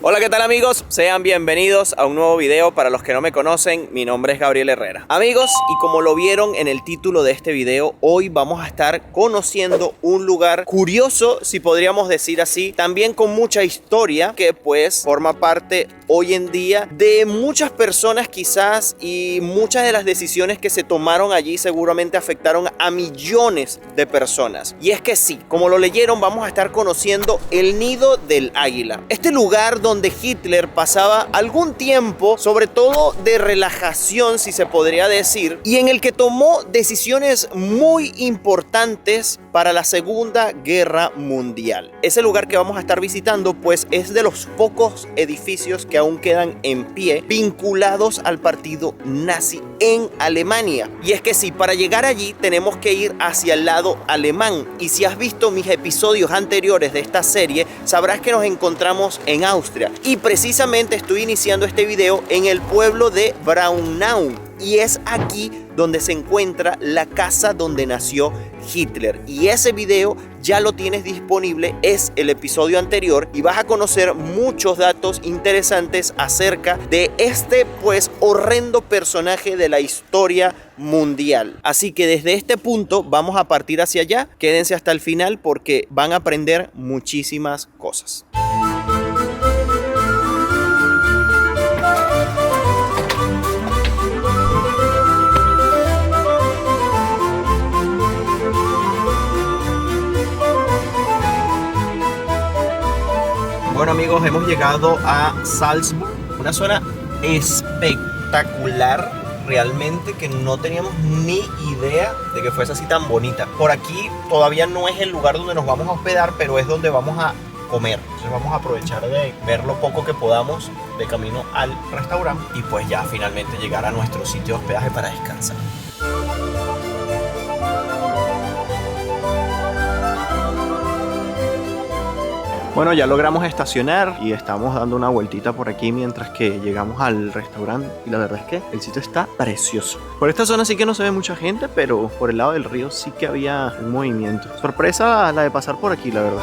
Hola, ¿qué tal amigos? Sean bienvenidos a un nuevo video. Para los que no me conocen, mi nombre es Gabriel Herrera. Amigos, y como lo vieron en el título de este video, hoy vamos a estar conociendo un lugar curioso, si podríamos decir así, también con mucha historia, que pues forma parte hoy en día de muchas personas quizás, y muchas de las decisiones que se tomaron allí seguramente afectaron a millones de personas. Y es que sí, como lo leyeron, vamos a estar conociendo el Nido del Águila. Este lugar donde Hitler pasaba algún tiempo, sobre todo de relajación, si se podría decir, y en el que tomó decisiones muy importantes para la Segunda Guerra Mundial. Ese lugar que vamos a estar visitando pues es de los pocos edificios que aún quedan en pie vinculados al partido nazi en Alemania. Y es que sí, para llegar allí tenemos que ir hacia el lado alemán, y si has visto mis episodios anteriores de esta serie sabrás que nos encontramos en Austria, y precisamente estoy iniciando este video en el pueblo de Braunau, y es aquí donde se encuentra la casa donde nació Hitler. Y ese video ya lo tienes disponible, es el episodio anterior, y vas a conocer muchos datos interesantes acerca de este pues horrendo personaje de la historia mundial. Así que desde este punto vamos a partir hacia allá. Quédense hasta el final porque van a aprender muchísimas cosas. Bueno amigos, hemos llegado a Salzburg, una zona espectacular realmente, que no teníamos ni idea de que fuese así tan bonita. Por aquí todavía no es el lugar donde nos vamos a hospedar, pero es donde vamos a comer. Entonces vamos a aprovechar de ver lo poco que podamos de camino al restaurante y pues ya finalmente llegar a nuestro sitio de hospedaje para descansar. Bueno, ya logramos estacionar y estamos dando una vueltita por aquí mientras que llegamos al restaurante, y la verdad es que el sitio está precioso. Por esta zona sí que no se ve mucha gente, pero por el lado del río sí que había un movimiento. Sorpresa la de pasar por aquí, la verdad.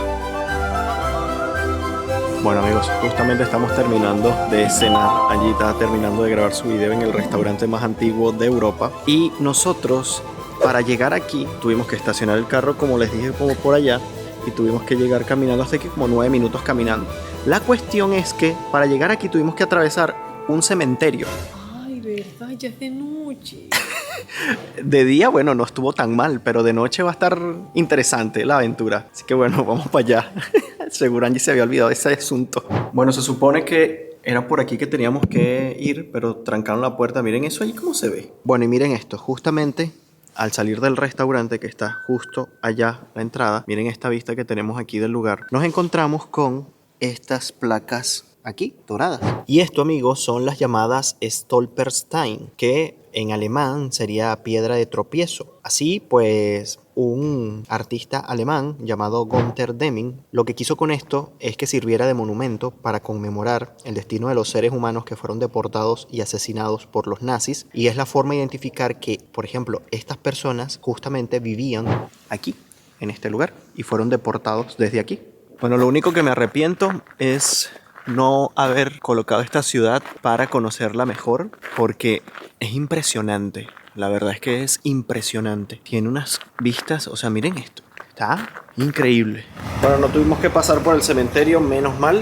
Bueno amigos, justamente estamos terminando de cenar. Allí está terminando de grabar su video en el restaurante más antiguo de Europa, y nosotros para llegar aquí tuvimos que estacionar el carro, como les dije, como por allá, y tuvimos que llegar caminando hasta aquí, como 9 minutos caminando. La cuestión es que para llegar aquí tuvimos que atravesar un cementerio. Ay, verdad, ya es de noche. De día, bueno, no estuvo tan mal, pero de noche va a estar interesante la aventura. Así que bueno, vamos para allá. Seguro Angie se había olvidado de ese asunto. Bueno, se supone que era por aquí que teníamos que ir, pero trancaron la puerta. Miren eso allí cómo se ve. Bueno, y miren esto, justamente al salir del restaurante, que está justo allá la entrada, miren esta vista que tenemos aquí del lugar, nos encontramos con estas placas aquí, doradas. Y esto, amigos, son las llamadas Stolperstein, que en alemán sería piedra de tropiezo. Así pues, un artista alemán llamado Günther Deming lo que quiso con esto es que sirviera de monumento para conmemorar el destino de los seres humanos que fueron deportados y asesinados por los nazis, y es la forma de identificar que, por ejemplo, estas personas justamente vivían aquí, en este lugar, y fueron deportados desde aquí. Bueno, lo único que me arrepiento es no haber colocado esta ciudad para conocerla mejor, porque es impresionante. La verdad es que es impresionante. Tiene unas vistas, o sea, miren esto. Está increíble. Bueno, no tuvimos que pasar por el cementerio, menos mal.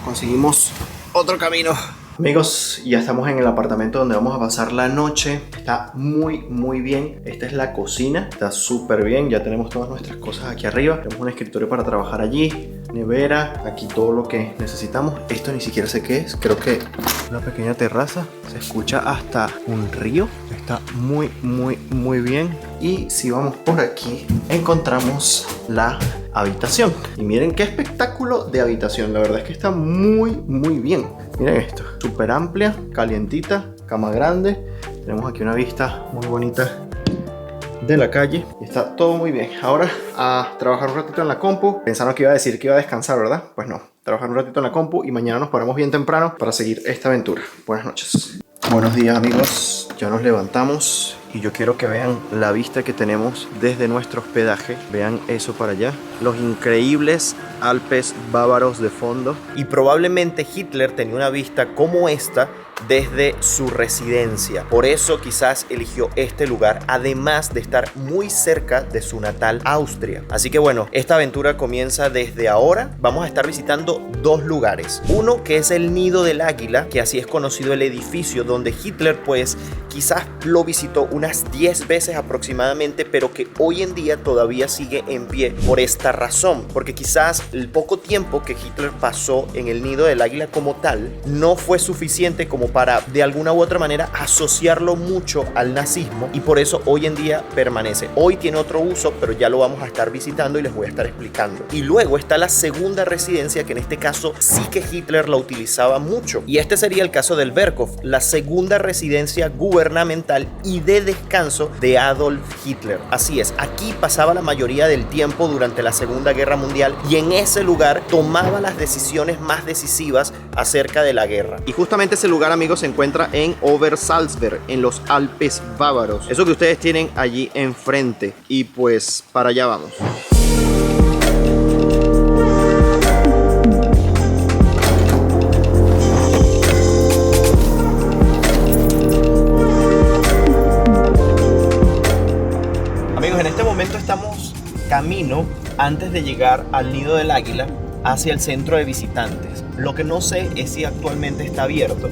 Conseguimos otro camino. Amigos, ya estamos en el apartamento donde vamos a pasar la noche. Está muy bien. Esta es la cocina, está súper bien. Ya tenemos todas nuestras cosas aquí arriba. Tenemos un escritorio para trabajar allí, nevera, aquí todo lo que necesitamos. Esto ni siquiera sé qué es, creo que una pequeña terraza. Se escucha hasta un río. Está muy bien. Y si vamos por aquí encontramos la habitación. Y miren qué espectáculo de habitación. La verdad es que está muy bien. Miren esto, súper amplia, calientita, cama grande. Tenemos aquí una vista muy bonita de la calle y está todo muy bien. Ahora a trabajar un ratito en la compu. Pensaron que iba a decir que iba a descansar, ¿verdad? Pues no, trabajar un ratito en la compu y mañana nos paramos bien temprano para seguir esta aventura. Buenas noches. Buenos días amigos, ya nos levantamos y yo quiero que vean la vista que tenemos desde nuestro hospedaje. Vean eso para allá. Los increíbles Alpes bávaros de fondo. Y probablemente Hitler tenía una vista como esta desde su residencia. Por eso quizás eligió este lugar, además de estar muy cerca de su natal Austria. Así que bueno, esta aventura comienza desde ahora. Vamos a estar visitando dos lugares. Uno que es el Nido del Águila, que así es conocido el edificio donde Hitler pues quizás lo visitó unas 10 veces aproximadamente, pero que hoy en día todavía sigue en pie por esta razón, porque quizás el poco tiempo que Hitler pasó en el Nido del Águila como tal no fue suficiente como para de alguna u otra manera asociarlo mucho al nazismo, y por eso hoy en día permanece. Hoy tiene otro uso, pero ya lo vamos a estar visitando y les voy a estar explicando. Y luego está la segunda residencia, que en este caso sí que Hitler la utilizaba mucho, y este sería el caso del Berghof, la segunda residencia gubernamental y de descanso de Adolf Hitler. Así es, aquí pasaba la mayoría del tiempo durante la Segunda Guerra Mundial, y en ese lugar tomaba las decisiones más decisivas acerca de la guerra. Y justamente ese lugar, amigos, se encuentra en Obersalzberg, en los Alpes bávaros. Eso que ustedes tienen allí enfrente. Y pues para allá vamos. Amigos, en este momento estamos camino antes de llegar al Nido del Águila hacia el centro de visitantes. Lo que no sé es si actualmente está abierto.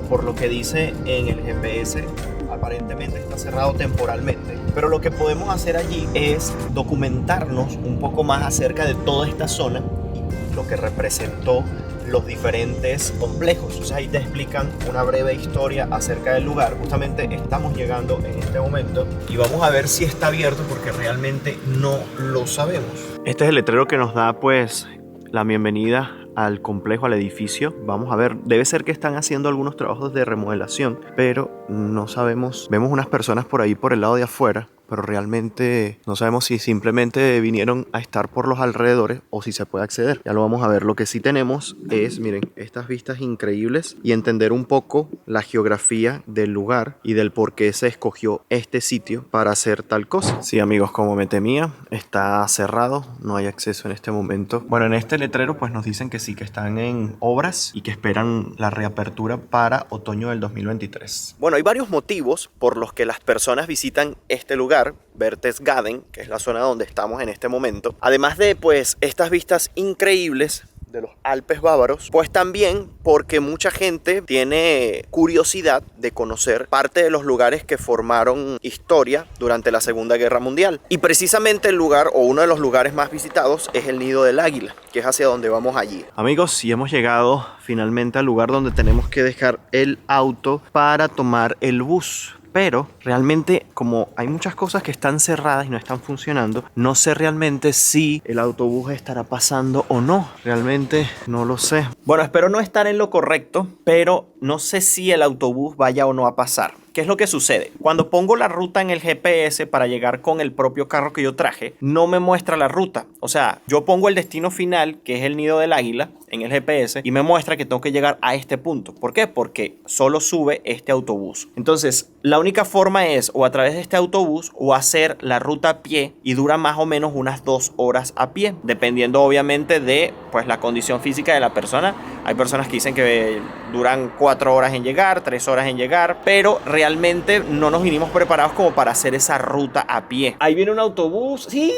Por lo que dice en el GPS, aparentemente está cerrado temporalmente. Pero lo que podemos hacer allí es documentarnos un poco más acerca de toda esta zona y lo que representó los diferentes complejos. O sea, ahí te explican una breve historia acerca del lugar. Justamente estamos llegando en este momento y vamos a ver si está abierto, porque realmente no lo sabemos. Este es el letrero que nos da pues la bienvenida al complejo, al edificio. Vamos a ver, debe ser que están haciendo algunos trabajos de remodelación, pero no sabemos. Vemos unas personas por ahí por el lado de afuera, pero realmente no sabemos si simplemente vinieron a estar por los alrededores o si se puede acceder. Ya lo vamos a ver. Lo que sí tenemos es, miren, estas vistas increíbles y entender un poco la geografía del lugar y del por qué se escogió este sitio para hacer tal cosa. Sí, amigos, como me temía, está cerrado, no hay acceso en este momento. Bueno, en este letrero pues nos dicen que sí, que están en obras y que esperan la reapertura para otoño del 2023. Bueno, hay varios motivos por los que las personas visitan este lugar, Berchtesgaden, que es la zona donde estamos en este momento. Además de pues estas vistas increíbles de los Alpes bávaros, pues también porque mucha gente tiene curiosidad de conocer parte de los lugares que formaron historia durante la Segunda Guerra Mundial. Y precisamente el lugar, o uno de los lugares más visitados, es el Nido del Águila, que es hacia donde vamos allí. Amigos, sí hemos llegado finalmente al lugar donde tenemos que dejar el auto para tomar el bus. Pero realmente, como hay muchas cosas que están cerradas y no están funcionando, no sé realmente si el autobús estará pasando o no. Realmente no lo sé. Bueno, espero no estar en lo correcto, pero no sé si el autobús vaya o no a pasar. ¿Qué es lo que sucede? Cuando pongo la ruta en el GPS para llegar con el propio carro que yo traje, no me muestra la ruta. O sea, yo pongo el destino final, que es el Nido del Águila, en el GPS, y me muestra que tengo que llegar a este punto. ¿Por qué? Porque solo sube este autobús. Entonces, la única forma es o a través de este autobús o hacer la ruta a pie, y dura más o menos unas 2 horas a pie, dependiendo obviamente de pues la condición física de la persona. Hay personas que dicen que duran 4 horas en llegar, 3 horas en llegar, pero realmente no nos vinimos preparados como para hacer esa ruta a pie. Ahí viene un autobús, sí,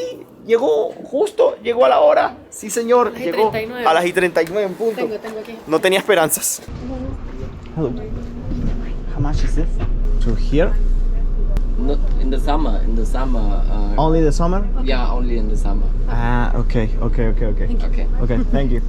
llegó justo, llegó a la hora. Sí, señor, llegó a las 39 en punto. Tengo aquí. No tenía esperanzas. Hello. How much is this? To here? No, in the summer. Only the summer? Yeah, only in the summer. Ah, okay. Okay. Okay, thank you.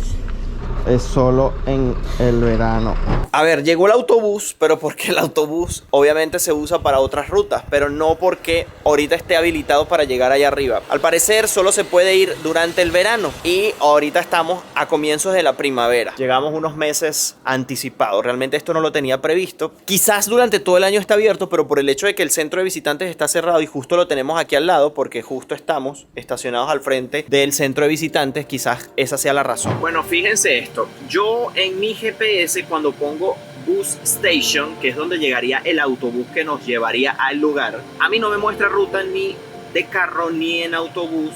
Es solo en el verano. A ver, llegó el autobús, pero porque el autobús obviamente se usa para otras rutas, pero no porque ahorita esté habilitado para llegar allá arriba. Al parecer solo se puede ir durante el verano y ahorita estamos a comienzos de la primavera. Llegamos unos meses anticipados. Realmente esto no lo tenía previsto. Quizás durante todo el año está abierto, pero por el hecho de que el centro de visitantes está cerrado y justo lo tenemos aquí al lado, porque justo estamos estacionados al frente del centro de visitantes, quizás esa sea la razón. Bueno, fíjense esto. Yo en mi GPS, cuando pongo Bus Station, que es donde llegaría el autobús que nos llevaría al lugar, a mí no me muestra ruta ni de carro ni en autobús,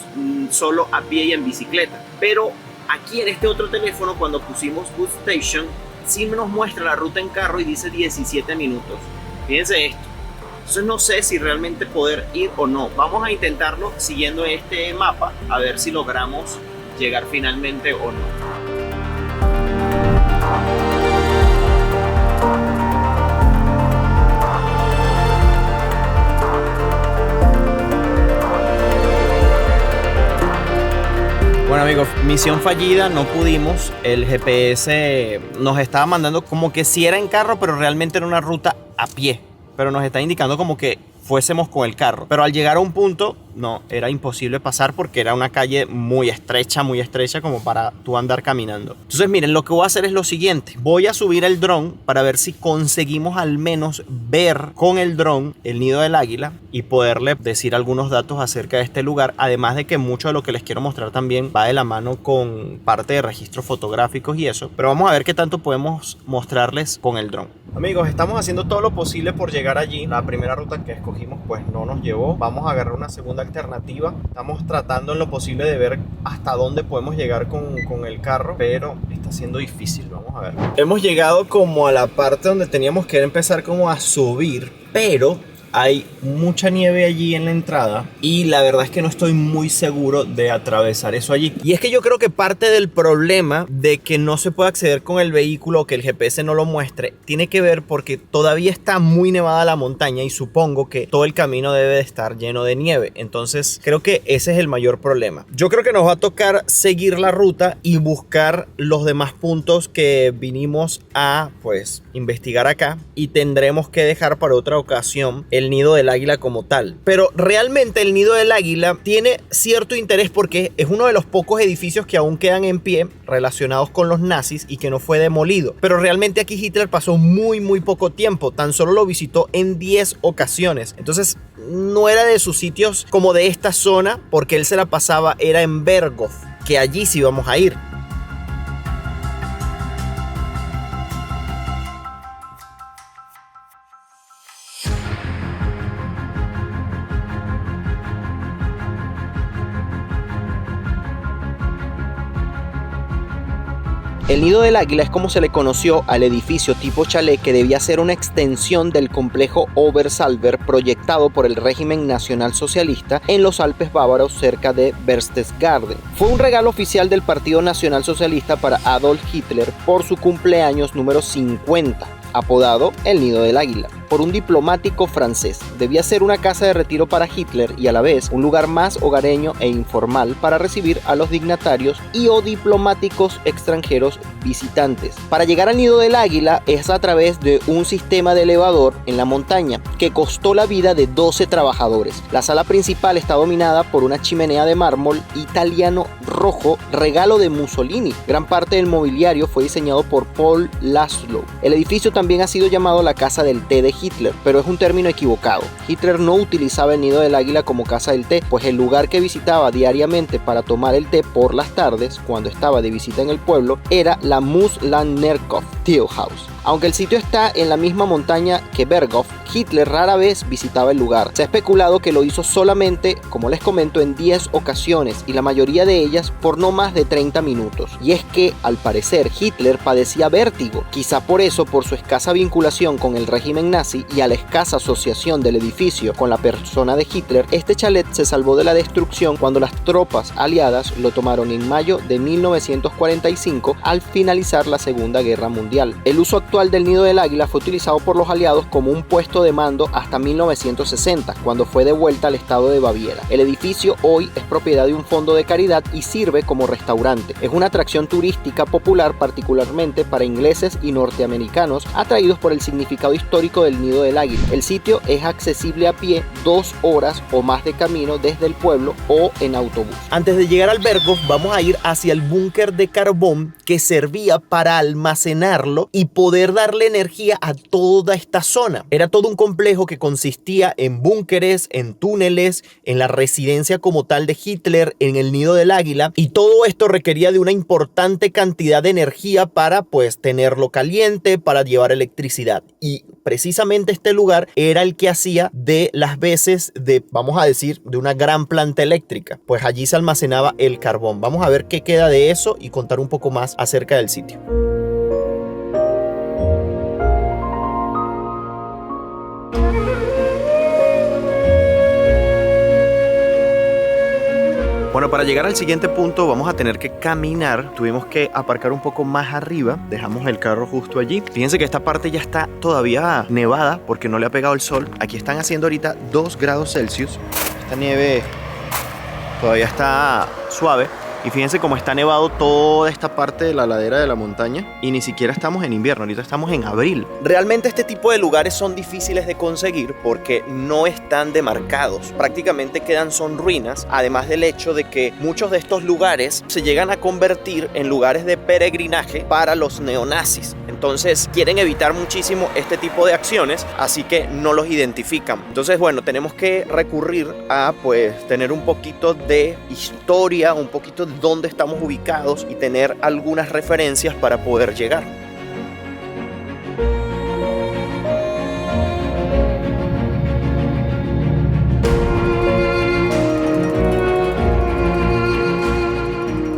solo a pie y en bicicleta. Pero aquí en este otro teléfono, cuando pusimos Bus Station, sí nos muestra la ruta en carro y dice 17 minutos. Fíjense esto. Entonces no sé si realmente poder ir o no. Vamos a intentarlo siguiendo este mapa, a ver si logramos llegar finalmente o no. Bueno amigos, misión fallida, no pudimos. El GPS nos estaba mandando como que sí era en carro, pero realmente era una ruta a pie. Pero nos está indicando como que fuésemos con el carro. Pero al llegar a un punto, no, era imposible pasar porque era una calle muy estrecha como para tú andar caminando. Entonces miren, lo que voy a hacer es lo siguiente. Voy a subir el dron para ver si conseguimos al menos ver con el dron el nido del águila y poderle decir algunos datos acerca de este lugar. Además de que mucho de lo que les quiero mostrar también va de la mano con parte de registros fotográficos y eso. Pero vamos a ver qué tanto podemos mostrarles con el dron. Amigos, estamos haciendo todo lo posible por llegar allí. La primera ruta que escogimos pues no nos llevó. Vamos a agarrar una segunda alternativa. Estamos tratando en lo posible de ver hasta dónde podemos llegar con el carro, pero está siendo difícil. Vamos a ver. Hemos llegado como a la parte donde teníamos que empezar como a subir, pero hay mucha nieve allí en la entrada y la verdad es que no estoy muy seguro de atravesar eso allí. Y es que yo creo que parte del problema de que no se pueda acceder con el vehículo o que el GPS no lo muestre tiene que ver porque todavía está muy nevada la montaña y supongo que todo el camino debe de estar lleno de nieve. Entonces creo que ese es el mayor problema. Yo creo que nos va a tocar seguir la ruta y buscar los demás puntos que vinimos a pues investigar acá, y tendremos que dejar para otra ocasión el nido del águila como tal. Pero realmente el nido del águila tiene cierto interés porque es uno de los pocos edificios que aún quedan en pie relacionados con los nazis y que no fue demolido. Pero realmente aquí Hitler pasó muy poco tiempo, tan solo lo visitó en 10 ocasiones. Entonces no era de sus sitios como de esta zona, porque él se la pasaba era en Berghof, que allí sí vamos a ir. El nido del águila es como se le conoció al edificio tipo chalet que debía ser una extensión del complejo Obersalver proyectado por el régimen nacionalsocialista en los Alpes bávaros cerca de Berchtesgaden. Fue un regalo oficial del Partido Nacional Socialista para Adolf Hitler por su cumpleaños número 50, apodado el nido del águila, por un diplomático francés. Debía ser una casa de retiro para Hitler y a la vez un lugar más hogareño e informal para recibir a los dignatarios y o diplomáticos extranjeros visitantes. Para llegar al nido del águila es a través de un sistema de elevador en la montaña que costó la vida de 12 trabajadores. La sala principal está dominada por una chimenea de mármol italiano rojo, regalo de Mussolini. Gran parte del mobiliario fue diseñado por Paul Laszlo. El edificio también ha sido llamado la casa del té de Hitler, pero es un término equivocado. Hitler no utilizaba el nido del águila como casa del té, pues el lugar que visitaba diariamente para tomar el té por las tardes, cuando estaba de visita en el pueblo, era la Muslannerkopf Teehouse. Aunque el sitio está en la misma montaña que Berghof, Hitler rara vez visitaba el lugar. Se ha especulado que lo hizo solamente, como les comento, en 10 ocasiones y la mayoría de ellas por no más de 30 minutos. Y es que, al parecer, Hitler padecía vértigo, quizá por eso, por su escasa vinculación con el régimen nazi y a la escasa asociación del edificio con la persona de Hitler, este chalet se salvó de la destrucción cuando las tropas aliadas lo tomaron en mayo de 1945 al finalizar la Segunda Guerra Mundial. El uso actual del nido del águila fue utilizado por los aliados como un puesto de mando hasta 1960, cuando fue devuelta al estado de Baviera. El edificio hoy es propiedad de un fondo de caridad y sirve como restaurante. Es una atracción turística popular particularmente para ingleses y norteamericanos atraídos por el significado histórico del nido del águila. El sitio es accesible a pie 2 horas o más de camino desde el pueblo o en autobús. Antes de llegar al Berghof vamos a ir hacia el búnker de carbón que servía para almacenarlo y poder poder darle energía a toda esta zona. Era todo un complejo que consistía en búnkeres, en túneles, en la residencia como tal de Hitler, en el Nido del Águila, y todo esto requería de una importante cantidad de energía para pues tenerlo caliente, para llevar electricidad. Y precisamente este lugar era el que hacía de las veces de, vamos a decir, de una gran planta eléctrica. Pues allí se almacenaba el carbón. Vamos a ver qué queda de eso y contar un poco más acerca del sitio. Bueno, para llegar al siguiente punto vamos a tener que caminar. Tuvimos que aparcar un poco más arriba. Dejamos el carro justo allí. Fíjense que esta parte ya está todavía nevada porque no le ha pegado el sol. Aquí están haciendo ahorita 2 grados Celsius. Esta nieve todavía está suave. Y fíjense cómo está nevado toda esta parte de la ladera de la montaña. Y ni siquiera estamos en invierno, ahorita estamos en abril. Realmente este tipo de lugares son difíciles de conseguir porque no están demarcados. Prácticamente son ruinas, además del hecho de que muchos de estos lugares se llegan a convertir en lugares de peregrinaje para los neonazis. Entonces quieren evitar muchísimo este tipo de acciones, así que no los identifican. Entonces bueno, tenemos que recurrir a pues tener un poquito de historia, un poquito de dónde estamos ubicados y tener algunas referencias para poder llegar.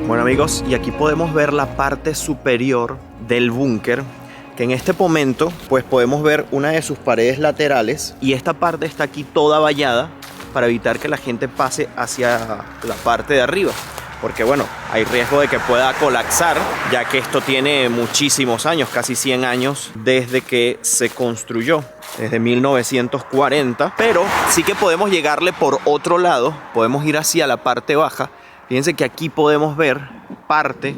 Bueno amigos, y aquí podemos ver la parte superior del búnker, que en este momento pues podemos ver una de sus paredes laterales y esta parte está aquí toda vallada para evitar que la gente pase hacia la parte de arriba. Porque bueno, hay riesgo de que pueda colapsar, ya que esto tiene muchísimos años, casi 100 años desde que se construyó, desde 1940. Pero sí que podemos llegarle por otro lado, podemos ir hacia la parte baja. Fíjense que aquí podemos ver parte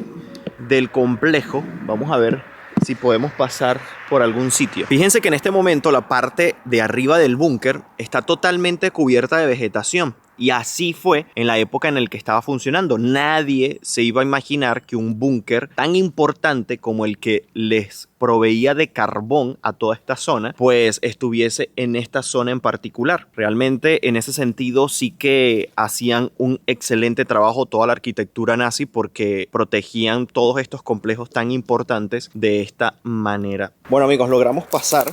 del complejo. Vamos a ver si podemos pasar por algún sitio. Fíjense que en este momento la parte de arriba del búnker está totalmente cubierta de vegetación. Y así fue en la época en la que estaba funcionando. Nadie se iba a imaginar que un búnker tan importante como el que les proveía de carbón a toda esta zona, pues estuviese en esta zona en particular. Realmente en ese sentido sí que hacían un excelente trabajo toda la arquitectura nazi porque protegían todos estos complejos tan importantes de esta manera. Bueno amigos, logramos pasar.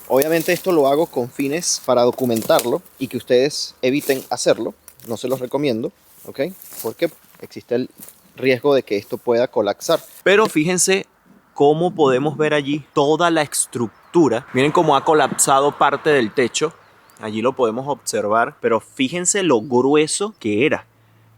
Obviamente esto lo hago con fines para documentarlo y que ustedes eviten hacerlo. No se los recomiendo, ¿ok? Porque existe el riesgo de que esto pueda colapsar. Pero fíjense cómo podemos ver allí toda la estructura. Miren cómo ha colapsado parte del techo. Allí lo podemos observar, pero fíjense lo grueso que era.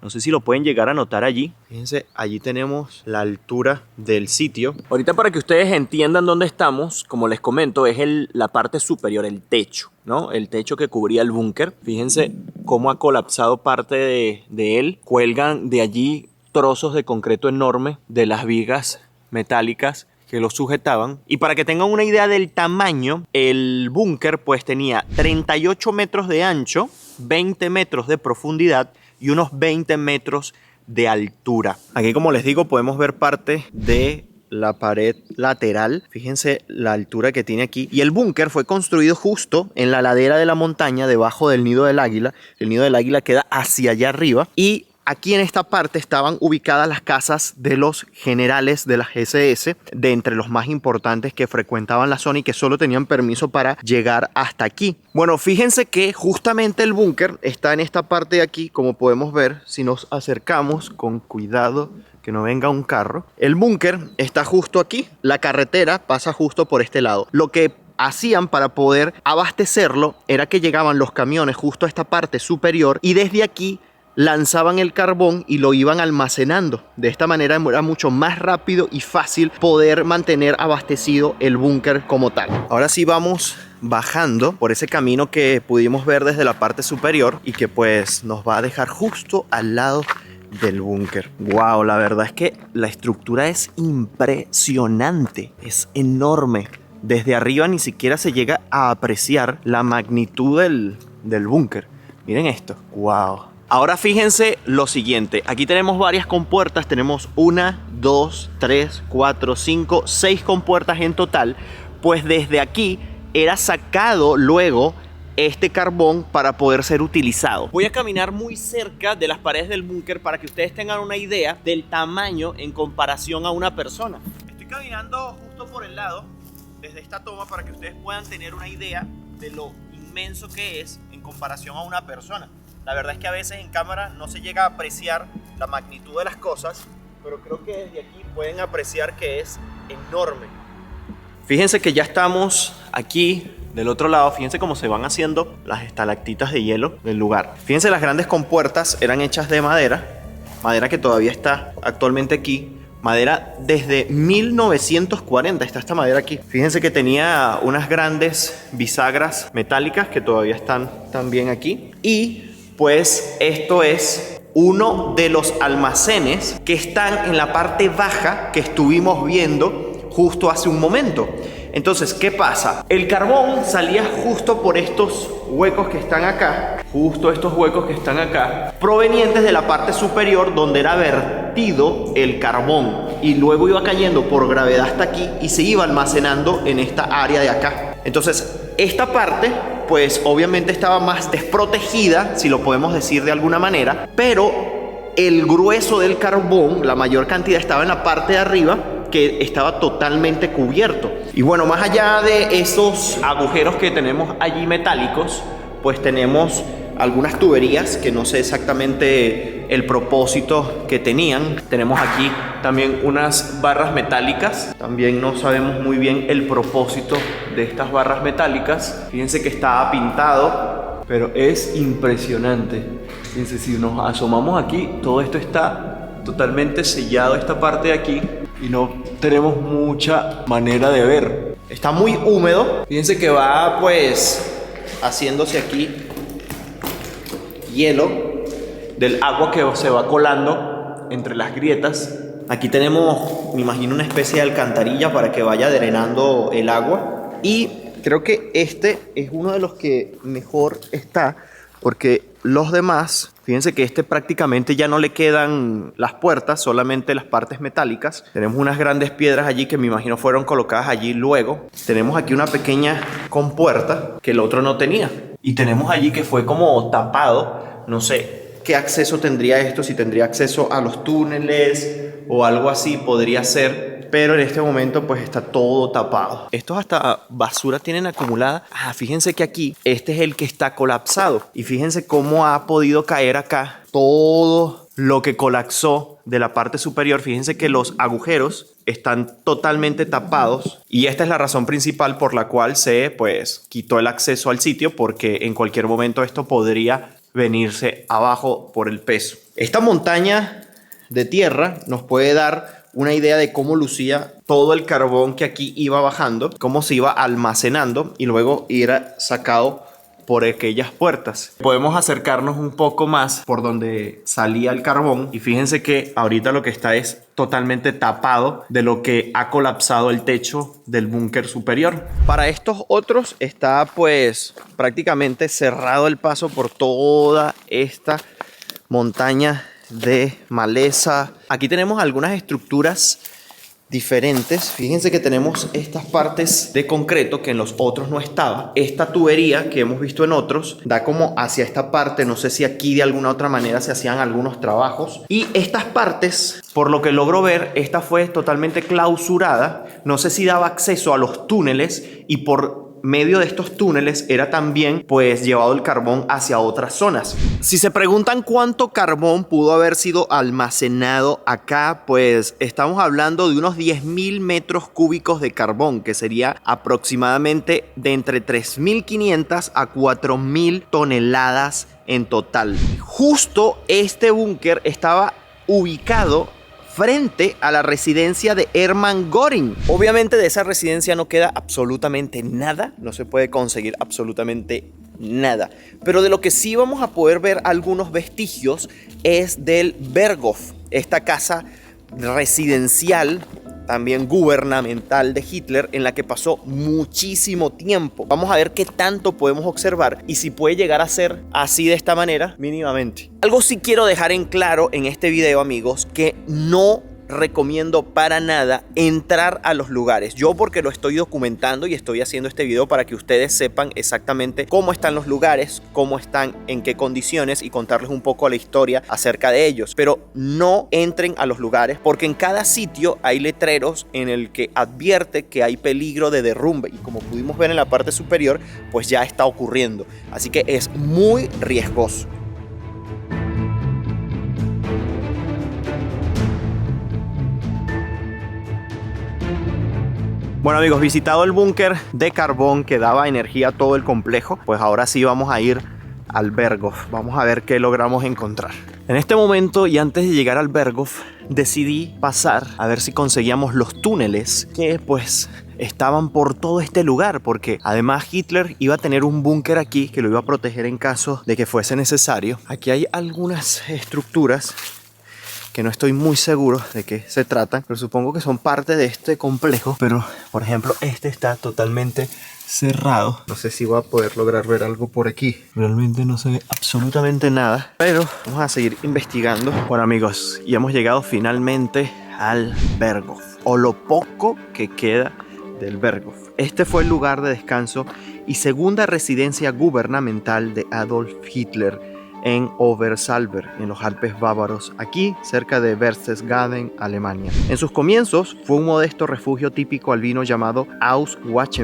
No sé si lo pueden llegar a notar allí. Fíjense, allí tenemos la altura del sitio. Ahorita para que ustedes entiendan dónde estamos, como les comento, es la parte superior, el techo, ¿no? El techo que cubría el búnker. Fíjense cómo ha colapsado parte de él. Cuelgan de allí trozos de concreto enorme de las vigas metálicas que lo sujetaban. Y para que tengan una idea del tamaño, el búnker pues tenía 38 metros de ancho, 20 metros de profundidad y unos 20 metros de altura. Aquí, como les digo, podemos ver parte de la pared lateral. Fíjense la altura que tiene aquí. Y el búnker fue construido justo en la ladera de la montaña, debajo del Nido del Águila. El Nido del Águila queda hacia allá arriba. Y aquí en esta parte estaban ubicadas las casas de los generales de las SS, de entre los más importantes que frecuentaban la zona y que solo tenían permiso para llegar hasta aquí. Bueno, fíjense que justamente el búnker está en esta parte de aquí, como podemos ver, si nos acercamos con cuidado que no venga un carro. El búnker está justo aquí, la carretera pasa justo por este lado. Lo que hacían para poder abastecerlo era que llegaban los camiones justo a esta parte superior y desde aquí lanzaban el carbón y lo iban almacenando. De esta manera era mucho más rápido y fácil poder mantener abastecido el búnker como tal. Ahora sí vamos bajando por ese camino que pudimos ver desde la parte superior y que pues nos va a dejar justo al lado del búnker. Wow, la verdad es que la estructura es impresionante, es enorme. Desde arriba ni siquiera se llega a apreciar la magnitud del búnker. Miren esto, wow. Ahora fíjense lo siguiente. Aquí tenemos varias compuertas. Tenemos 1, 2, 3, 4, 5, 6 compuertas en total. Pues desde aquí era sacado luego este carbón para poder ser utilizado. Voy a caminar muy cerca de las paredes del búnker para que ustedes tengan una idea del tamaño en comparación a una persona. Estoy caminando justo por el lado desde esta toma para que ustedes puedan tener una idea de lo inmenso que es en comparación a una persona. La verdad es que a veces en cámara no se llega a apreciar la magnitud de las cosas, pero creo que desde aquí pueden apreciar que es enorme. Fíjense que ya estamos aquí del otro lado. Fíjense cómo se van haciendo las estalactitas de hielo del lugar. Fíjense, las grandes compuertas eran hechas de madera, madera que todavía está actualmente aquí. Madera desde 1940 está esta madera aquí. Fíjense que tenía unas grandes bisagras metálicas que todavía están también aquí. Y pues esto es uno de los almacenes que están en la parte baja que estuvimos viendo justo hace un momento. Entonces, ¿qué pasa? El carbón salía justo por estos huecos que están acá, justo estos huecos que están acá, provenientes de la parte superior donde era vertido el carbón, y luego iba cayendo por gravedad hasta aquí y se iba almacenando en esta área de acá. Entonces, esta parte, pues obviamente estaba más desprotegida, si lo podemos decir de alguna manera, pero el grueso del carbón, la mayor cantidad, estaba en la parte de arriba, que estaba totalmente cubierto. Y bueno, más allá de esos agujeros que tenemos allí metálicos, pues tenemos algunas tuberías que no sé exactamente el propósito que tenían. Tenemos aquí también unas barras metálicas. También no sabemos muy bien el propósito de estas barras metálicas. Fíjense que estaba pintado, pero es impresionante. Fíjense, si nos asomamos aquí, todo esto está totalmente sellado, esta parte de aquí, y no tenemos mucha manera de ver. Está muy húmedo. Fíjense que va pues haciéndose aquí hielo del agua que se va colando entre las grietas. Aquí tenemos, me imagino, una especie de alcantarilla para que vaya drenando el agua. Y creo que este es uno de los que mejor está, porque los demás, fíjense que este prácticamente ya no le quedan las puertas, solamente las partes metálicas. Tenemos unas grandes piedras allí que me imagino fueron colocadas allí luego. Tenemos aquí una pequeña compuerta que el otro no tenía. Y tenemos allí que fue como tapado. No sé qué acceso tendría esto, si tendría acceso a los túneles o algo así, podría ser. Pero en este momento pues está todo tapado. Estos hasta basura tienen acumulada. Fíjense que aquí este es el que está colapsado. Y fíjense cómo ha podido caer acá todo lo que colapsó de la parte superior. Fíjense que los agujeros están totalmente tapados. Y esta es la razón principal por la cual se pues quitó el acceso al sitio, porque en cualquier momento esto podría venirse abajo por el peso. Esta montaña de tierra nos puede dar una idea de cómo lucía todo el carbón que aquí iba bajando, cómo se iba almacenando y luego era sacado por aquellas puertas. Podemos acercarnos un poco más por donde salía el carbón y fíjense que ahorita lo que está es totalmente tapado de lo que ha colapsado el techo del búnker superior. Para estos otros está pues prácticamente cerrado el paso por toda esta montaña de maleza. Aquí tenemos algunas estructuras diferentes. Fíjense que tenemos estas partes de concreto que en los otros no estaba. Esta tubería que hemos visto en otros da como hacia esta parte. No sé si aquí de alguna otra manera se hacían algunos trabajos. Y estas partes, por lo que logro ver, esta fue totalmente clausurada. No sé si daba acceso a los túneles y por medio de estos túneles era también pues llevado el carbón hacia otras zonas. Si se preguntan cuánto carbón pudo haber sido almacenado acá, pues estamos hablando de unos 10.000 metros cúbicos de carbón, que sería aproximadamente de entre 3.500 a 4.000 toneladas en total. Justo este búnker estaba ubicado frente a la residencia de Hermann Göring. Obviamente de esa residencia no queda absolutamente nada, no se puede conseguir absolutamente nada. Pero de lo que sí vamos a poder ver algunos vestigios es del Berghof, esta casa residencial también gubernamental de Hitler, en la que pasó muchísimo tiempo. Vamos a ver qué tanto podemos observar y si puede llegar a ser así de esta manera mínimamente. Algo sí quiero dejar en claro en este video, amigos, que no recomiendo para nada entrar a los lugares. Yo, porque lo estoy documentando y estoy haciendo este video para que ustedes sepan exactamente cómo están los lugares, cómo están, en qué condiciones, y contarles un poco la historia acerca de ellos. Pero no entren a los lugares, porque en cada sitio hay letreros en el que advierte que hay peligro de derrumbe, y como pudimos ver en la parte superior, pues ya está ocurriendo. Así que es muy riesgoso. Bueno, amigos, visitado el búnker de carbón que daba energía a todo el complejo, pues ahora sí vamos a ir al Berghof. Vamos a ver qué logramos encontrar. En este momento, y antes de llegar al Berghof, decidí pasar a ver si conseguíamos los túneles que pues estaban por todo este lugar, porque además Hitler iba a tener un búnker aquí que lo iba a proteger en caso de que fuese necesario. Aquí hay algunas estructuras que no estoy muy seguro de qué se tratan, pero supongo que son parte de este complejo. Pero, por ejemplo, este está totalmente cerrado. No sé si voy a poder lograr ver algo por aquí. Realmente no se ve absolutamente nada, pero vamos a seguir investigando. Bueno, amigos, y hemos llegado finalmente al Berghof, o lo poco que queda del Berghof. Este fue el lugar de descanso y segunda residencia gubernamental de Adolf Hitler en Obersalber, en los Alpes bávaros, aquí cerca de Berchtesgaden, Alemania. En sus comienzos fue un modesto refugio típico albino llamado Auschwitz.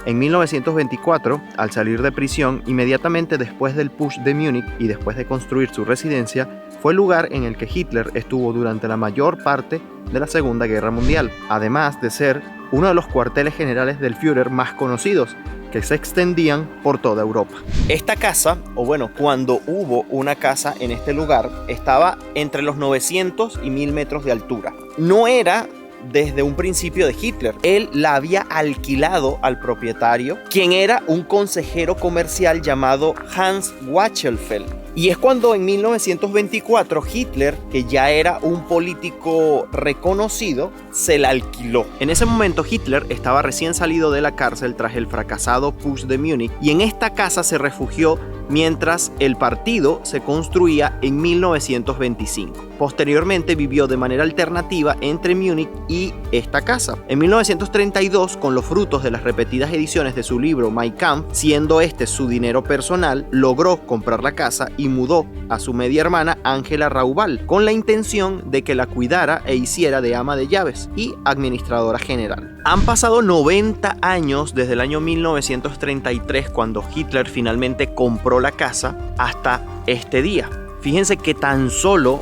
En 1924, al salir de prisión, inmediatamente después del Putsch de Múnich y después de construir su residencia, fue el lugar en el que Hitler estuvo durante la mayor parte de la Segunda Guerra Mundial, además de ser uno de los cuarteles generales del Führer más conocidos, que se extendían por toda Europa. Esta casa, o bueno, cuando hubo una casa en este lugar, estaba entre los 900 y 1000 metros de altura. No era desde un principio de Hitler. Él la había alquilado al propietario, quien era un consejero comercial llamado Hans Wachelfeld. Y es cuando en 1924 Hitler, que ya era un político reconocido, se la alquiló. En ese momento Hitler estaba recién salido de la cárcel tras el fracasado Putsch de Múnich, y en esta casa se refugió mientras el partido se construía en 1925. Posteriormente vivió de manera alternativa entre Múnich y esta casa. En 1932, con los frutos de las repetidas ediciones de su libro Mein Kampf, siendo este su dinero personal, logró comprar la casa y mudó a su media hermana Angela Raubal, con la intención de que la cuidara e hiciera de ama de llaves y administradora general. Han pasado 90 años desde el año 1933, cuando Hitler finalmente compró la casa, hasta este día. Fíjense que tan solo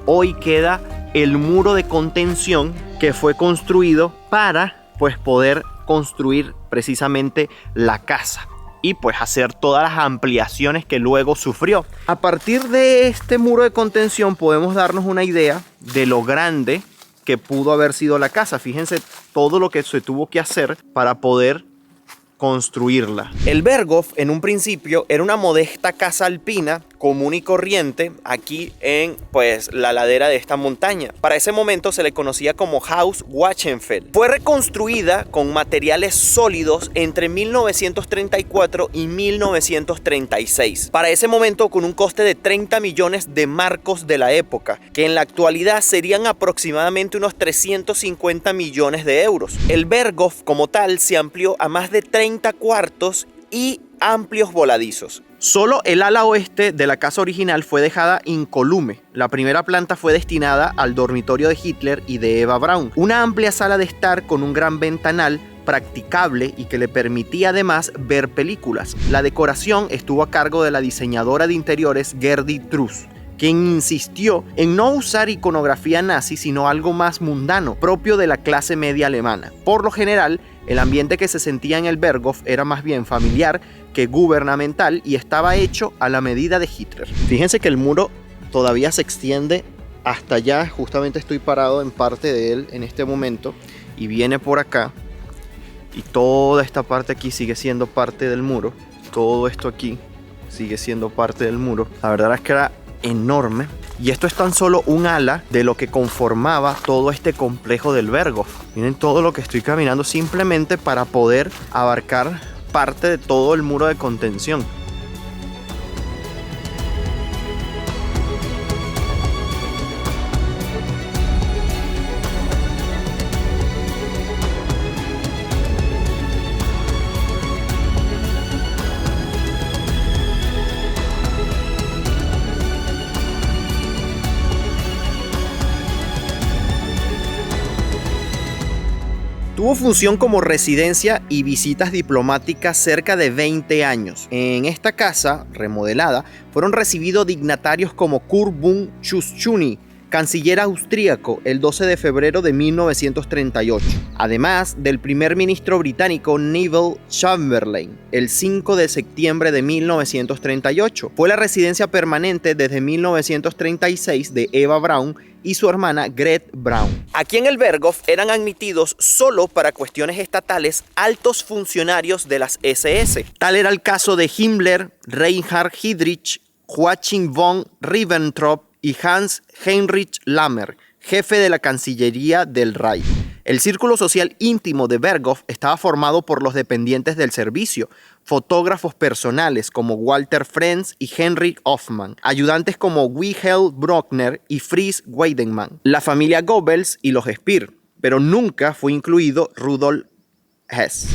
hoy queda el muro de contención que fue construido para pues poder construir precisamente la casa y pues hacer todas las ampliaciones que luego sufrió. A partir de este muro de contención podemos darnos una idea de lo grande que pudo haber sido la casa. Fíjense todo lo que se tuvo que hacer para poder construirla. El Berghof en un principio era una modesta casa alpina común y corriente aquí en pues la ladera de esta montaña. Para ese momento se le conocía como Haus Wachenfeld. Fue reconstruida con materiales sólidos entre 1934 y 1936. Para ese momento con un coste de 30 millones de marcos de la época, que en la actualidad serían aproximadamente unos 350 millones de euros. El Berghof como tal se amplió a más de 30 cuartos y amplios voladizos. Solo el ala oeste de la casa original fue dejada incolume. La primera planta fue destinada al dormitorio de Hitler y de Eva Braun, una amplia sala de estar con un gran ventanal practicable y que le permitía además ver películas. La decoración estuvo a cargo de la diseñadora de interiores Gerdi Truss, quien insistió en no usar iconografía nazi, sino algo más mundano, propio de la clase media alemana. Por lo general, el ambiente que se sentía en el Berghof era más bien familiar que gubernamental y estaba hecho a la medida de Hitler. Fíjense que el muro todavía se extiende hasta allá. Justamente estoy parado en parte de él en este momento y viene por acá, y toda esta parte aquí sigue siendo parte del muro. Todo esto aquí sigue siendo parte del muro. La verdad es que era enorme. Y esto es tan solo un ala de lo que conformaba todo este complejo del Berghof. Miren todo lo que estoy caminando simplemente para poder abarcar parte de todo el muro de contención. Tuvo función como residencia y visitas diplomáticas cerca de 20 años. En esta casa, remodelada, fueron recibidos dignatarios como Kurt von Chuschuny, canciller austríaco, el 12 de febrero de 1938, además del primer ministro británico Neville Chamberlain, el 5 de septiembre de 1938. Fue la residencia permanente desde 1936 de Eva Braun y su hermana Grethe Braun. Aquí en el Berghof eran admitidos solo para cuestiones estatales altos funcionarios de las SS. Tal era el caso de Himmler, Reinhard Heydrich, Joachim von Ribbentrop y Hans Heinrich Lammer, jefe de la Cancillería del Reich. El círculo social íntimo de Berghof estaba formado por los dependientes del servicio, fotógrafos personales como Walter Frenz y Heinrich Hoffmann, ayudantes como Wilhelm Bruckner y Fritz Weidemann, la familia Goebbels y los Speer, pero nunca fue incluido Rudolf Hess.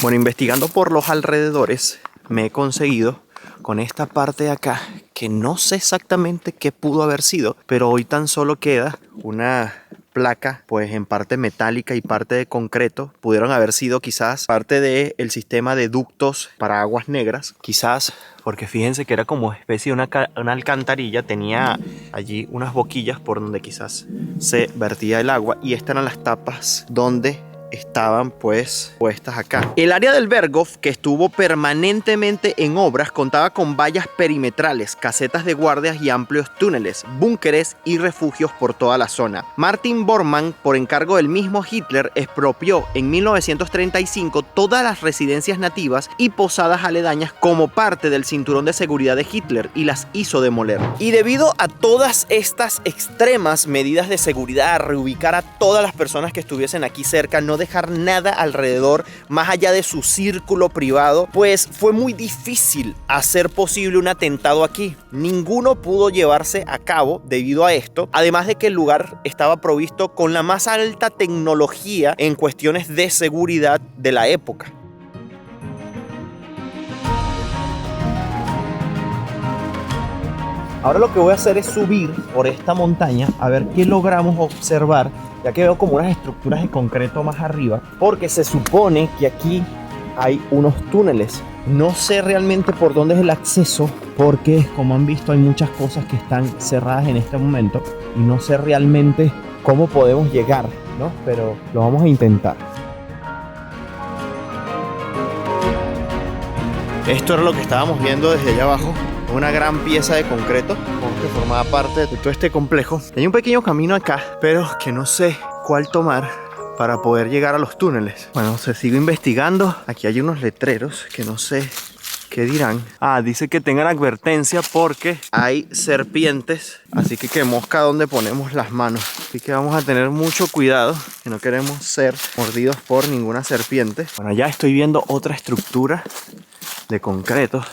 Bueno, investigando por los alrededores, me he conseguido con esta parte de acá, que no sé exactamente qué pudo haber sido, pero hoy tan solo queda una placa, pues en parte metálica y parte de concreto. Pudieron haber sido quizás parte del sistema de ductos para aguas negras, quizás porque fíjense que era como especie de una alcantarilla, tenía allí unas boquillas por donde quizás se vertía el agua, y estas eran las tapas donde estaban pues puestas acá. El área del Berghof, que estuvo permanentemente en obras, contaba con vallas perimetrales, casetas de guardias y amplios túneles, búnkeres y refugios por toda la zona. Martin Bormann, por encargo del mismo Hitler, expropió en 1935 todas las residencias nativas y posadas aledañas como parte del cinturón de seguridad de Hitler y las hizo demoler. Y debido a todas estas extremas medidas de seguridad, reubicar a todas las personas que estuviesen aquí cerca, no dejar nada alrededor más allá de su círculo privado, pues fue muy difícil hacer posible un atentado aquí. Ninguno pudo llevarse a cabo debido a esto, además de que el lugar estaba provisto con la más alta tecnología en cuestiones de seguridad de la época. Ahora lo que voy a hacer es subir por esta montaña a ver qué logramos observar, ya que veo como unas estructuras de concreto más arriba, porque se supone que aquí hay unos túneles. No sé realmente por dónde es el acceso, porque como han visto hay muchas cosas que están cerradas en este momento y no sé realmente cómo podemos llegar, ¿no? Pero lo vamos a intentar. Esto era lo que estábamos viendo desde allá abajo. Una gran pieza de concreto que formaba parte de todo este complejo. Hay un pequeño camino acá, pero que no sé cuál tomar para poder llegar a los túneles. Bueno, se sigue investigando. Aquí hay unos letreros que no sé qué dirán. Dice que tengan advertencia porque hay serpientes, así que mosca donde ponemos las manos. Así que vamos a tener mucho cuidado, que no queremos ser mordidos por ninguna serpiente. Bueno, ya estoy viendo otra estructura de concreto.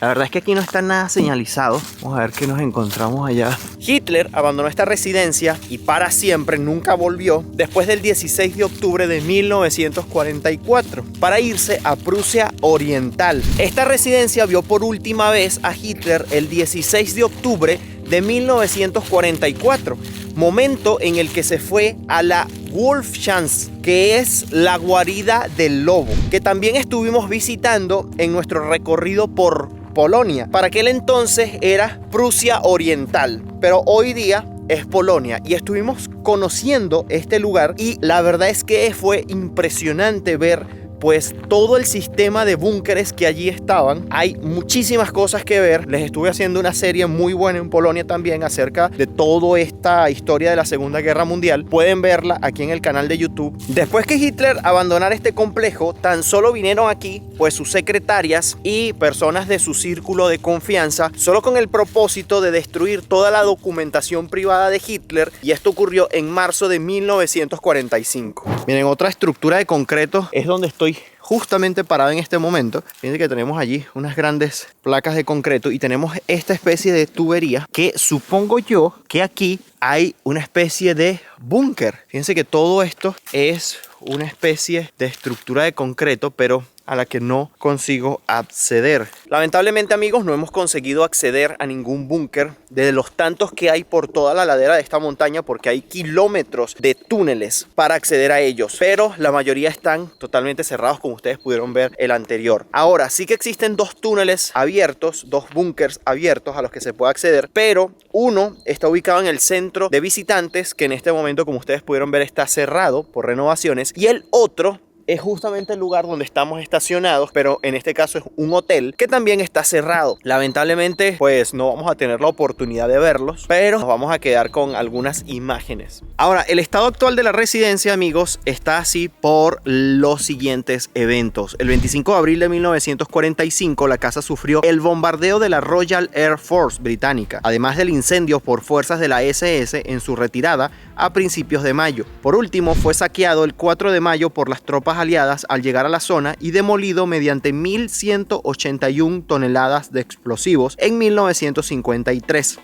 La verdad es que aquí no está nada señalizado. Vamos a ver qué nos encontramos allá. Hitler abandonó esta residencia y para siempre nunca volvió después del 16 de octubre de 1944 para irse a Prusia Oriental. Esta residencia vio por última vez a Hitler el 16 de octubre de 1944, momento en el que se fue a la Wolfschanz, que es la guarida del lobo, que también estuvimos visitando en nuestro recorrido por Polonia. Para aquel entonces era Prusia Oriental, pero hoy día es Polonia, y estuvimos conociendo este lugar y la verdad es que fue impresionante ver pues todo el sistema de búnkeres que allí estaban. Hay muchísimas cosas que ver. Les estuve haciendo una serie muy buena en Polonia también acerca de toda esta historia de la Segunda Guerra Mundial. Pueden verla aquí en el canal de YouTube. Después que Hitler abandonara este complejo, tan solo vinieron aquí pues sus secretarias y personas de su círculo de confianza, solo con el propósito de destruir toda la documentación privada de Hitler, y esto ocurrió en marzo de 1945. Miren, otra estructura de concreto es donde estoy justamente parado en este momento. Fíjense que tenemos allí unas grandes placas de concreto y tenemos esta especie de tubería que supongo yo que aquí hay una especie de búnker. Fíjense que todo esto es una especie de estructura de concreto, pero a la que no consigo acceder. Lamentablemente, amigos, no hemos conseguido acceder a ningún búnker de los tantos que hay por toda la ladera de esta montaña, porque hay kilómetros de túneles para acceder a ellos, pero la mayoría están totalmente cerrados, como ustedes pudieron ver el anterior. Ahora sí que existen dos túneles abiertos, dos búnkers abiertos a los que se puede acceder, pero uno está ubicado en el centro de visitantes, que en este momento, como ustedes pudieron ver, está cerrado por renovaciones, y el otro es justamente el lugar donde estamos estacionados, pero en este caso es un hotel que también está cerrado. Lamentablemente, pues no vamos a tener la oportunidad de verlos, pero nos vamos a quedar con algunas imágenes. Ahora, el estado actual de la residencia, amigos, está así por los siguientes eventos. El 25 de abril de 1945, la casa sufrió el bombardeo de la Royal Air Force británica, además del incendio por fuerzas de la SS en su retirada a principios de mayo. Por último, fue saqueado el 4 de mayo por las tropas aliadas al llegar a la zona y demolido mediante 1.181 toneladas de explosivos en 1953.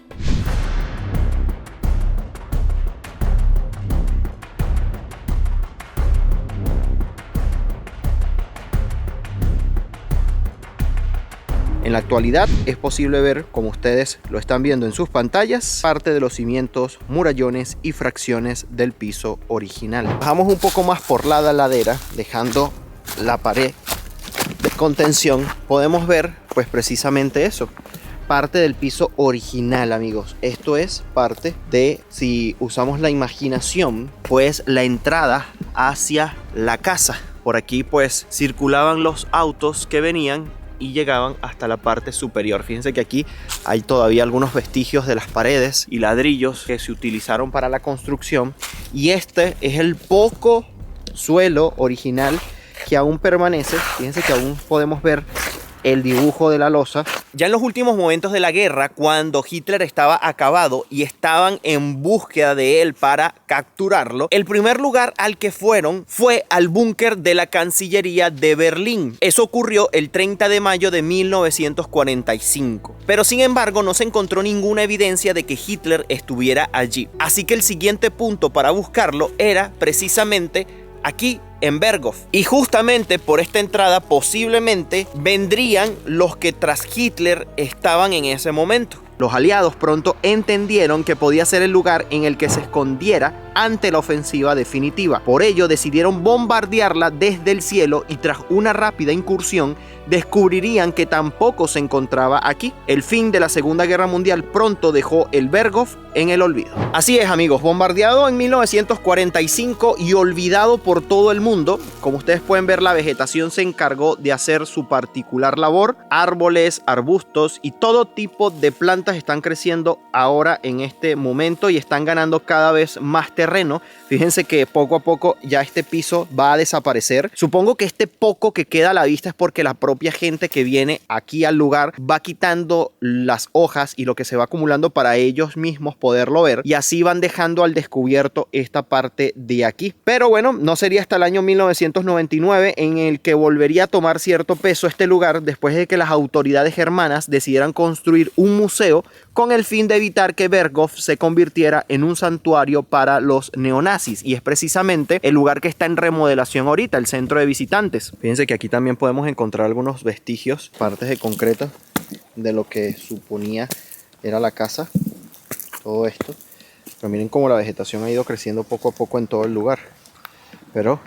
En la actualidad es posible ver, como ustedes lo están viendo en sus pantallas, parte de los cimientos, murallones y fracciones del piso original. Bajamos un poco más por la ladera, dejando la pared de contención. Podemos ver pues precisamente eso, parte del piso original, amigos. Esto es parte de, si usamos la imaginación, pues la entrada hacia la casa. Por aquí pues circulaban los autos que venían y llegaban hasta la parte superior. Fíjense que aquí hay todavía algunos vestigios de las paredes y ladrillos que se utilizaron para la construcción, y este es el poco suelo original que aún permanece. Fíjense que aún podemos ver el dibujo de la losa. Ya en los últimos momentos de la guerra, cuando Hitler estaba acabado y estaban en búsqueda de él para capturarlo, el primer lugar al que fueron fue al búnker de la Cancillería de Berlín. Eso ocurrió el 30 de mayo de 1945. Pero sin embargo no se encontró ninguna evidencia de que Hitler estuviera allí. Así que el siguiente punto para buscarlo era precisamente aquí en Berghof, y justamente por esta entrada posiblemente vendrían los que tras Hitler estaban en ese momento. Los aliados pronto entendieron que podía ser el lugar en el que se escondiera ante la ofensiva definitiva. Por ello decidieron bombardearla desde el cielo, y tras una rápida incursión descubrirían que tampoco se encontraba aquí. El fin de la Segunda Guerra Mundial pronto dejó el Berghof en el olvido. Así es, amigos, bombardeado en 1945 y olvidado por todo el mundo. Como ustedes pueden ver, la vegetación se encargó de hacer su particular labor. Árboles, arbustos y todo tipo de plantas están creciendo ahora en este momento y están ganando cada vez más terreno. Fíjense que poco a poco ya este piso va a desaparecer. Supongo que este poco que queda a la vista es porque la propia gente que viene aquí al lugar va quitando las hojas y lo que se va acumulando para ellos mismos poderlo ver, y así van dejando al descubierto esta parte de aquí. Pero bueno, no sería hasta el año 1999 en el que volvería a tomar cierto peso este lugar, después de que las autoridades germanas decidieran construir un museo con el fin de evitar que Berghof se convirtiera en un santuario para los neonazis, y es precisamente el lugar que está en remodelación ahorita, el centro de visitantes. Fíjense que aquí también podemos encontrar algunos vestigios, partes de concreto de lo que suponía era la casa, todo esto. Pero miren cómo la vegetación ha ido creciendo poco a poco en todo el lugar. Pero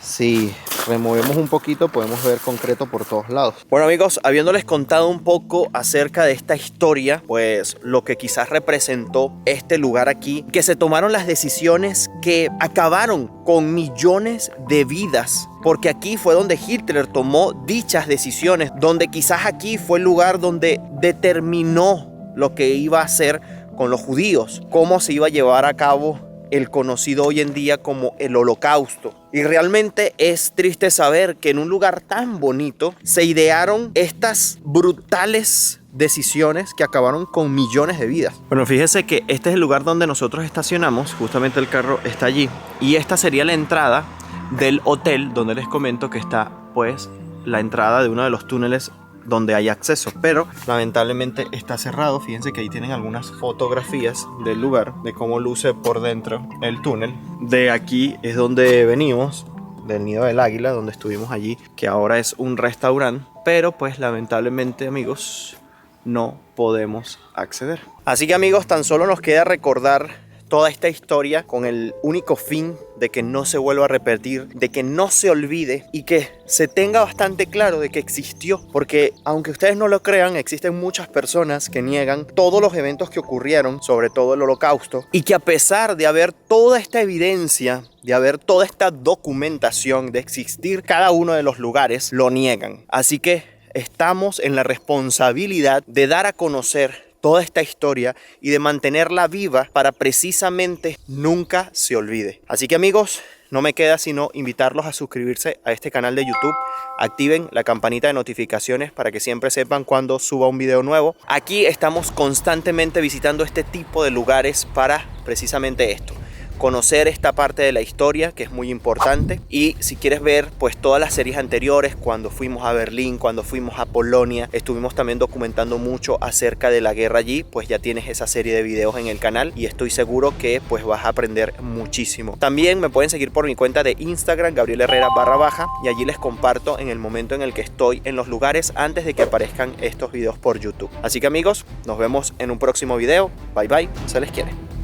si removemos un poquito podemos ver concreto por todos lados. Bueno amigos, habiéndoles contado un poco acerca de esta historia, pues lo que quizás representó este lugar aquí, que se tomaron las decisiones que acabaron con millones de vidas, porque aquí fue donde Hitler tomó dichas decisiones, donde quizás aquí fue el lugar donde determinó lo que iba a hacer con los judíos, cómo se iba a llevar a cabo el conocido hoy en día como el Holocausto. Y realmente es triste saber que en un lugar tan bonito se idearon estas brutales decisiones que acabaron con millones de vidas. Bueno, fíjese que este es el lugar donde nosotros estacionamos, justamente el carro está allí, y esta sería la entrada del hotel donde les comento que está pues la entrada de uno de los túneles donde hay acceso, pero lamentablemente está cerrado. Fíjense que ahí tienen algunas fotografías del lugar, de cómo luce por dentro el túnel. De aquí es donde venimos, del Nido del Águila, donde estuvimos allí, que ahora es un restaurante, pero pues lamentablemente amigos no podemos acceder. Así que amigos, tan solo nos queda recordar toda esta historia con el único fin de que no se vuelva a repetir, de que no se olvide y que se tenga bastante claro de que existió, porque aunque ustedes no lo crean, existen muchas personas que niegan todos los eventos que ocurrieron, sobre todo el Holocausto, y que a pesar de haber toda esta evidencia, de haber toda esta documentación, de existir cada uno de los lugares, lo niegan. Así que estamos en la responsabilidad de dar a conocer toda esta historia y de mantenerla viva para precisamente nunca se olvide. Así que amigos, no me queda sino invitarlos a suscribirse a este canal de YouTube. Activen la campanita de notificaciones para que siempre sepan cuando suba un video nuevo. Aquí estamos constantemente visitando este tipo de lugares para precisamente esto, conocer esta parte de la historia que es muy importante. Y si quieres ver pues todas las series anteriores, cuando fuimos a Berlín, cuando fuimos a Polonia, estuvimos también documentando mucho acerca de la guerra allí, pues ya tienes esa serie de videos en el canal y estoy seguro que pues vas a aprender muchísimo. También me pueden seguir por mi cuenta de Instagram, Gabriel Herrera _, y allí les comparto en el momento en el que estoy en los lugares antes de que aparezcan estos videos por YouTube. Así que amigos, nos vemos en un próximo video. Bye bye, se les quiere.